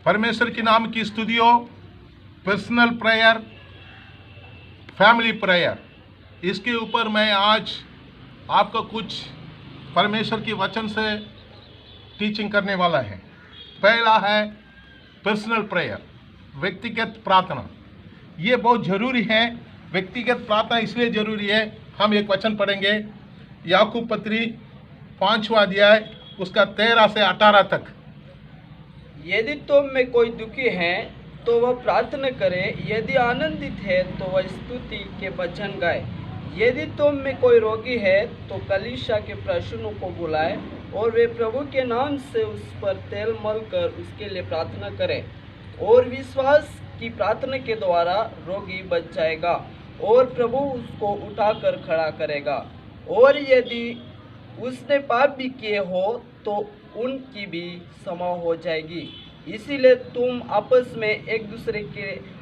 परमेश्वर के नाम की स्तुति हो, पर्सनल प्रेयर, फैमिली प्रेयर, इसके ऊपर मैं आज आपको कुछ परमेश्वर के वचन से टीचिंग करने वाला है। पहला है पर्सनल प्रेयर, व्यक्तिगत प्रार्थना। ये बहुत ज़रूरी है। व्यक्तिगत प्रार्थना इसलिए ज़रूरी है, हम एक वचन पढ़ेंगे, याकूब पत्री 5वां अध्याय उसका 13 से 18 तक। यदि तुम में कोई दुखी है तो वह प्रार्थना करे, यदि आनंदित है तो वह स्तुति के वचन गाए। यदि तुम में कोई रोगी है तो कलीसिया के प्रश्नों को बुलाए और वे प्रभु के नाम से उस पर तेल मल कर उसके लिए प्रार्थना करें। और विश्वास की प्रार्थना के द्वारा रोगी बच जाएगा और प्रभु उसको उठाकर खड़ा करेगा। और यदि उसने पाप भी किए हो तो उनकी भी क्षमा हो जाएगी। इसीलिए तुम आपस में एक दूसरे के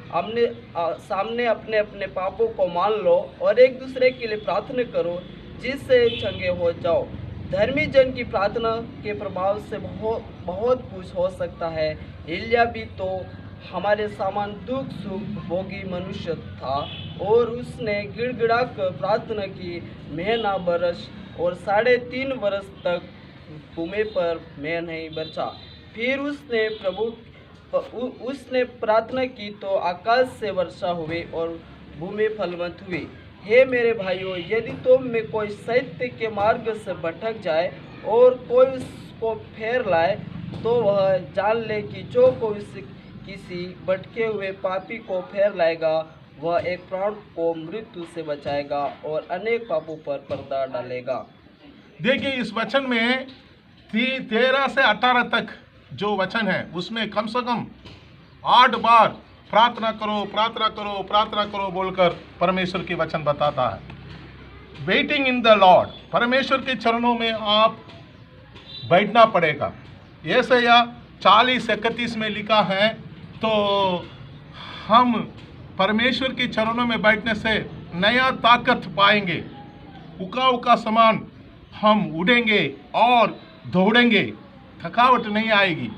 सामने अपने अपने पापों को मान लो और एक दूसरे के लिए प्रार्थना करो, जिससे चंगे हो जाओ। धर्मी जन की प्रार्थना के प्रभाव से बहुत कुछ हो सकता है। एलिया भी तो हमारे समान दुख सुख भोगी मनुष्य था और उसने गिड़गिड़ा कर प्रार्थना की, महीना बरस और 3.5 वर्ष तक भूमि पर मैं नहीं बचा। फिर उसने प्रार्थना की तो आकाश से वर्षा हुई और भूमि फलवंत हुई। हे मेरे भाइयों, यदि तुम में कोई सत्य के मार्ग से भटक जाए और कोई उसको फेर लाए, तो वह जान ले कि जो कोई किसी भटके हुए पापी को फेर लाएगा, वह एक प्राण को मृत्यु से बचाएगा और अनेक पापों पर पर्दा डालेगा। देखिए, इस वचन में 13 से 18 तक जो वचन है उसमें कम से कम 8 बार प्रार्थना करो, प्रार्थना करो, प्रार्थना करो बोलकर परमेश्वर के वचन बताता है। वेटिंग इन द लॉर्ड, परमेश्वर के चरणों में आप बैठना पड़ेगा। यशायाह 40:31 में लिखा है, तो हम परमेश्वर के चरणों में बैठने से नया ताकत पाएंगे, उका उका समान हम उड़ेंगे और दौड़ेंगे, थकावट नहीं आएगी।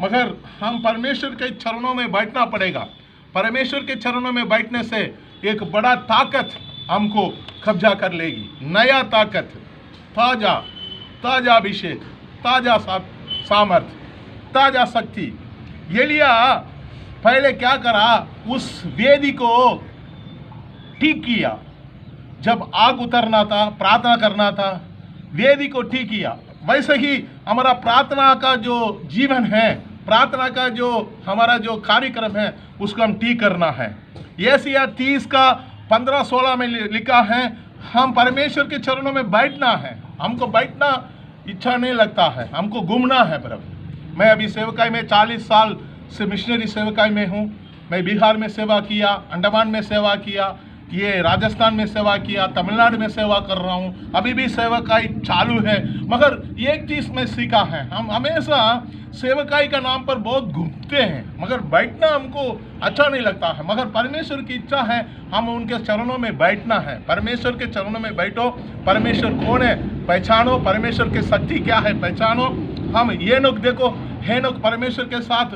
मगर हम परमेश्वर के चरणों में बैठना पड़ेगा। परमेश्वर के चरणों में बैठने से एक बड़ा ताकत हमको कब्जा कर लेगी, नया ताकत, ताजा अभिषेक, ताजा सामर्थ, ताजा शक्ति। एलिया पहले क्या करा, उस वेदी को ठीक किया। जब आग उतरना था, प्रार्थना करना था, वेदी को ठीक किया। वैसे ही हमारा प्रार्थना का जो जीवन है, प्रार्थना का जो हमारा जो कार्यक्रम है, उसको हम ठीक करना है। यशायाह 30:15-16 में लिखा है, हम परमेश्वर के चरणों में बैठना है। हमको बैठना इच्छा नहीं लगता है, हमको घूमना है। प्रभु, मैं अभी सेवकाई में 40 साल से मिशनरी सेवकाई में हूँ। मैं बिहार में सेवा किया, अंडमान में सेवा किया, ये राजस्थान में सेवा किया, तमिलनाडु में सेवा कर रहा हूँ, अभी भी सेवकाई चालू है। मगर एक चीज़ मैं सीखा है, हम हमेशा सेवकाई का नाम पर बहुत घूमते हैं, मगर बैठना हमको अच्छा नहीं लगता है। मगर परमेश्वर की इच्छा है हम उनके चरणों में बैठना है। परमेश्वर के चरणों में बैठो, परमेश्वर कौन है पहचानो, परमेश्वर की शक्ति क्या है पहचानो। हम हेनोक देखो, हेनोक परमेश्वर के साथ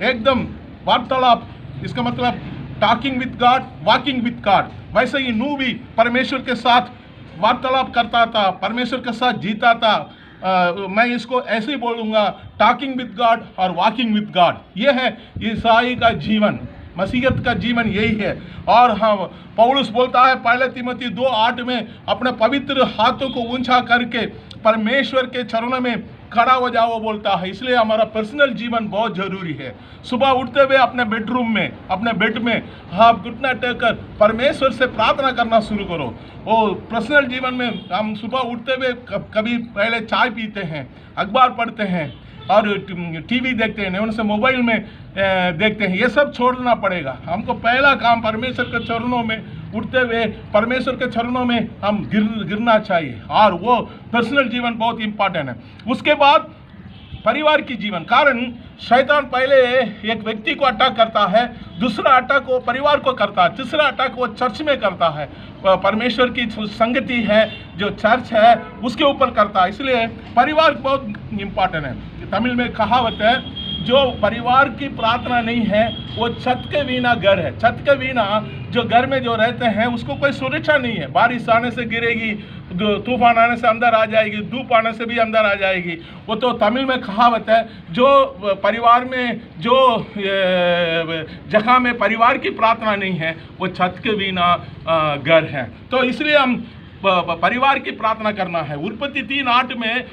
एकदम वार्तालाप, इसका मतलब talking with God, walking with God. वैसे ही नूह भी परमेश्वर के साथ वार्तालाप करता था, परमेश्वर के साथ जीता था। मैं इसको ऐसे ही बोलूँगा, टॉकिंग विथ गॉड और वॉकिंग विथ गॉड। ये है ईसाई का जीवन, मसीहत का जीवन यही है। और हम पौलुस बोलता है 1 तिमोथी 2:8 में, अपने पवित्र हाथों को ऊंचा करके परमेश्वर के चरणों में खड़ा हो जाओ बोलता है। इसलिए हमारा पर्सनल जीवन बहुत जरूरी है। सुबह उठते हुए अपने बेडरूम में, अपने बेड में आप घुटना टेककर परमेश्वर से प्रार्थना करना शुरू करो। और पर्सनल जीवन में हम सुबह उठते हुए कभी पहले चाय पीते हैं, अखबार पढ़ते हैं और टीवी देखते हैं, उनसे मोबाइल में देखते हैं। ये सब छोड़ना पड़ेगा। हमको पहला काम परमेश्वर के चरणों में उठते हुए परमेश्वर के चरणों में हम गिरना चाहिए, और वो पर्सनल जीवन बहुत इंपॉर्टेंट है। उसके बाद परिवार की जीवन, कारण शैतान पहले एक व्यक्ति को अटैक करता है, दूसरा अटैक वो परिवार को करता है, तीसरा अटैक वो चर्च में करता है, परमेश्वर की संगति है जो चर्च है उसके ऊपर करता है। इसलिए परिवार बहुत इंपॉर्टेंट है। तमिल में कहावत है, जो परिवार की प्रार्थना नहीं है वो छत के बिना घर है। छत के बिना जो घर में जो रहते हैं उसको कोई सुरक्षा नहीं है। बारिश आने से गिरेगी, तूफान आने से अंदर आ जाएगी, धूप आने से भी अंदर आ जाएगी। वो तो तमिल में कहावत है, जो परिवार में जो जगह में परिवार की प्रार्थना नहीं है वो छत के बिना घर है। तो इसलिए हम परिवार की प्रार्थना करना है। उत्पत्ति 3:8 में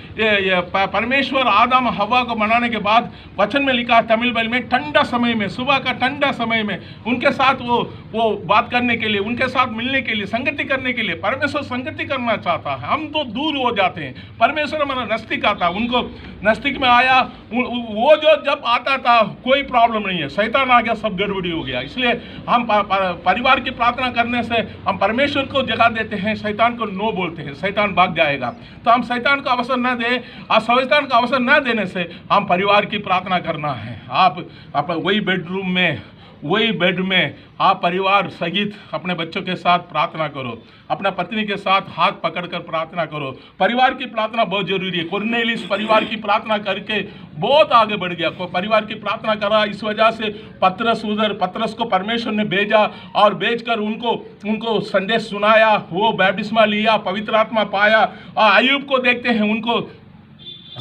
परमेश्वर आदम हवा को बनाने के बाद वचन में लिखा तमिल बाइबल में, ठंडा समय में, सुबह का ठंडा समय में उनके साथ वो बात करने के लिए, उनके साथ मिलने के लिए, संगति करने के लिए। परमेश्वर संगति करना चाहता है, हम तो दूर हो जाते हैं। परमेश्वर हमारा नज़दीक आता, उनको नज़दीक में आया, वो जो जब आता था कोई प्रॉब्लम नहीं है, शैतान आ गया, सब गड़बड़ी हो गया। इसलिए हम परिवार की प्रार्थना करने से हम परमेश्वर को जगह देते हैं, शैतान को नो बोलते हैं, शैतान भाग जाएगा। तो हम शैतान को अवसर न दें, और शैतान को अवसर न देने से हम परिवार की प्रार्थना करना है। आप वही बेडरूम में, वही बेड में आप परिवार सहित अपने बच्चों के साथ प्रार्थना करो, अपना पत्नी के साथ हाथ पकड़कर प्रार्थना करो। परिवार की प्रार्थना बहुत जरूरी है। कुरनेलियुस परिवार की प्रार्थना करके बहुत आगे बढ़ गया, परिवार की प्रार्थना करा। इस वजह से पतरस को परमेश्वर ने भेजा और भेजकर उनको संदेश सुनाया, वो बैप्टिस्मा लिया, पवित्र आत्मा पाया। और अय्यूब को देखते हैं, उनको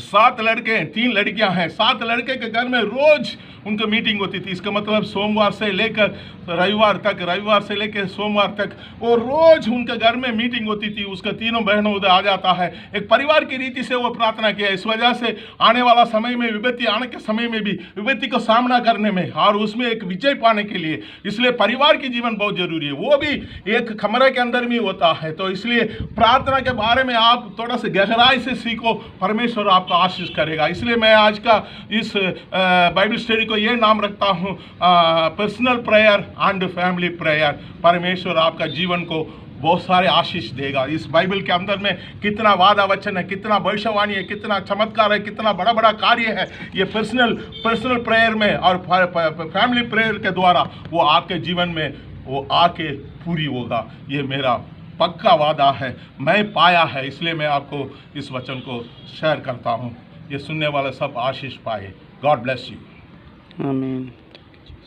7 लड़के, 3 लड़कियां हैं, 7 लड़के के घर में रोज उनकी मीटिंग होती थी। इसका मतलब सोमवार से लेकर रविवार तक, रविवार से लेकर सोमवार तक वो रोज उनके घर में मीटिंग होती थी। उसका तीनों बहनों उधर आ जाता है। एक परिवार की रीति से वो प्रार्थना किया। इस वजह से आने वाला समय में, विपत्ति आने के समय में भी विपत्ति को सामना करने में और उसमें एक विजय पाने के लिए, इसलिए परिवार की जीवन बहुत जरूरी है। वो भी एक कमरे के अंदर भी होता है। तो इसलिए प्रार्थना के बारे में आप थोड़ा सा गहराई से सीखो, परमेश्वर आपको आशीष करेगा। इसलिए मैं आज का इस बाइबल स्टडी को ये नाम रखता हूँ, personal prayer and family prayer. परमेश्वर आपका जीवन को बहुत सारे आशीष देगा। इस बाइबल के अंदर में कितना वादा वचन है, कितना भविष्यवाणी है, कितना चमत्कार है, कितना बड़ा बड़ा कार्य है। ये पर्सनल प्रेयर में और फैमिली प्रेयर के द्वारा वो आपके जीवन में वो आके पूरी होगा। ये मेरा पक्का वादा है, मैं पाया है, इसलिए मैं आपको इस वचन को शेयर करता हूँ। ये सुनने वाले सब आशीष पाए। God bless you. आमीन।